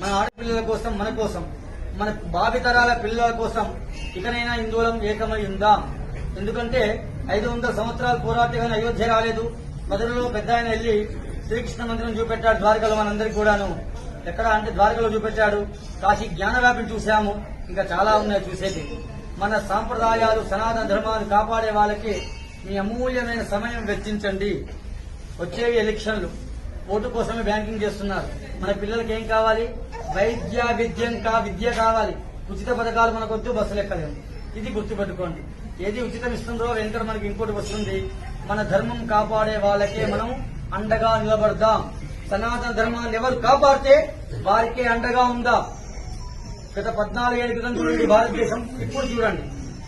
మన ఆడపిల్లల కోసం, మన కోసం, మన భావితరాల పిల్లల కోసం ఇకనైనా హిందువులం ఏకమై ఉందాం. ఎందుకంటే 500 సంవత్సరాలు పోరాటగానే అయోధ్య రాలేదు. మొదలలో పెద్ద ఆయన వెళ్లి శ్రీకృష్ణ మందిరం చూపెట్టాడు ద్వారకలో. మనందరికీ కూడాను ఎక్కడ అంటే ద్వారకలో చూపెట్టాడు. కాశీ జ్ఞానవ్యాపిని చూశాము. ఇంకా చాలా ఉన్నాయి చూసేది. మన సాంప్రదాయాలు, సనాతన ధర్మాన్ని కాపాడే వాళ్ళకి మీ అమూల్యమైన సమయం వెచ్చించండి. వచ్చేవి ఎలక్షన్లు, ఓటు కోసమే బ్యాంకింగ్ చేస్తున్నారు. మన పిల్లలకి ఏం కావాలి? విద్య కావాలి. ఉచిత పథకాలు మనకొద్దు, బస్సులు ఎక్కలేము. ఇది గుర్తుపెట్టుకోండి. ఏది ఉచితం ఇస్తుందో వెంకట మనకి ఇంకోటి వస్తుంది. మన ధర్మం కాపాడే వాళ్ళకే మనం అండగా నిలబడదాం. సనాతన ధర్మాన్ని ఎవరు కాపాడితే వారికే అండగా ఉందా. గత 14 ఏళ్ల క్రితం చూడండి భారతదేశం, ఇప్పుడు చూడండి.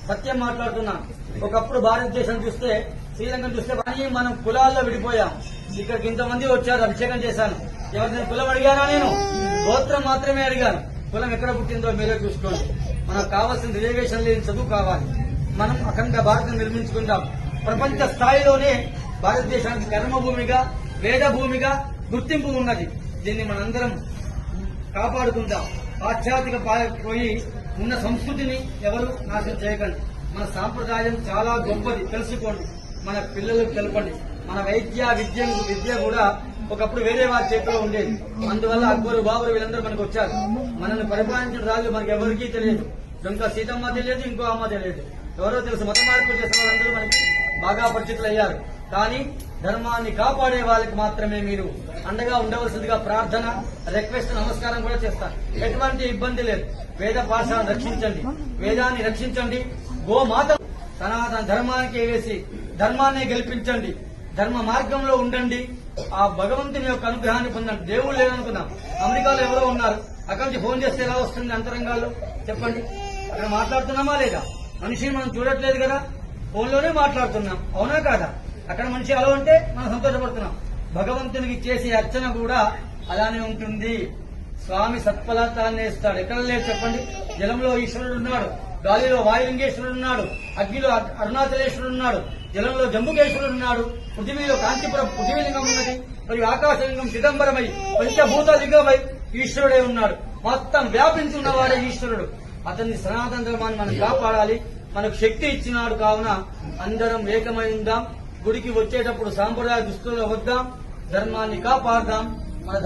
సత్యం మాట్లాడుతున్నా. ఒకప్పుడు భారతదేశం చూస్తే, శ్రీలంకను చూస్తే కానీ మనం కులాల్లో విడిపోయాం. ఇక్కడికి ఇంతమంది వచ్చారు, అభిషేకం చేశాను. ఎవరిని కులం అడిగానా? నేను గోత్రం మాత్రమే అడిగాను. కులం ఎక్కడ పుట్టిందో మీరే చూసుకోండి. మనకు కావాల్సిన రిజర్వేషన్ లేని చదువు కావాలి. మనం అఖండ భారతం నిర్మించుకుందాం. ప్రపంచ స్థాయిలోనే భారతదేశానికి కర్మభూమిగా, వేద భూమిగా గుర్తింపు ఉన్నది. దీన్ని మనందరం కాపాడుకుందాం. పాశ్చాత్యక పోయి ఉన్న సంస్కృతిని ఎవరు నాశనం చేయకండి. మన సాంప్రదాయం చాలా గొప్పది, తెలుసుకోండి. మన పిల్లలకు తెలపండి. మన విద్య కూడా ఒకప్పుడు వేరే వారి చేతిలో ఉండేది. అందువల్ల అక్బరు, బాబరు వీళ్ళందరూ మనకు వచ్చారు. మనల్ని పరిపాలించిన రాజు మనకి ఎవరికీ తెలియదు. ఇంకా సీతమ్మ తెలియదు, ఇంకో అమ్మ తెలియదు. ఎవరో తెలుసు. మత మార్పు చేసిన వాళ్ళందరూ మనకి బాగా పరిచితులయ్యారు. కానీ ధర్మాన్ని కాపాడే వాళ్ళకి మాత్రమే మీరు అండగా ఉండవలసిందిగా ప్రార్థన, రిక్వెస్ట్, నమస్కారం కూడా చేస్తారు. ఎటువంటి ఇబ్బంది లేదు. వేద పాఠశాలను రక్షించండి, వేదాన్ని రక్షించండి. గోమాత సనాతన ధర్మానికి వేసి ధర్మాన్ని గెలిపించండి. ధర్మ మార్గంలో ఉండండి. ఆ భగవంతుని యొక్క అనుగ్రహాన్ని పొందండి. దేవుళ్ళు లేదనుకున్నాం. అమెరికాలో ఎవరో ఉన్నారు. అక్కడి నుంచి ఫోన్ చేస్తే ఎలా వస్తుంది అంతరంగాల్లో? చెప్పండి. అక్కడ మాట్లాడుతున్నామా లేదా? మనిషిని మనం చూడట్లేదు కదా, ఫోన్లోనే మాట్లాడుతున్నాం. అవునా కాదా? అక్కడ మనిషి అలా ఉంటే మనం సంతోషపడుతున్నాం. భగవంతునికి చేసే అర్చన కూడా అలానే ఉంటుంది. స్వామి సత్ఫలితాన్ని ఇస్తాడు. ఎక్కడ లేదు చెప్పండి? జలంలో ఈశ్వరుడు ఉన్నాడు, గాలిలో వాయులింగేశ్వరుడు ఉన్నాడు, అగ్నిలో అరుణాచలేశ్వరుడు ఉన్నాడు, జలంలో జంబుకేశ్వరుడు ఉన్నాడు, పృథివీలో కాంతిపురం పృథివీలింగం ఉన్నది, మరియు ఆకాశలింగం చిదంబరమై పంచభూత లింగమై ఈశ్వరుడే ఉన్నాడు. మొత్తం వ్యాపించి ఉన్నవాడే ఈశ్వరుడు. అతన్ని సనాతన ధర్మాన్ని మనం కాపాడాలి. మనకు శక్తి ఇచ్చినాడు. కావున అందరం ఏకమై ఉందాం. గుడికి వచ్చేటప్పుడు సాంప్రదాయ దుస్తుల్లో వద్దాం. ధర్మాన్ని కాపాడదాం. మన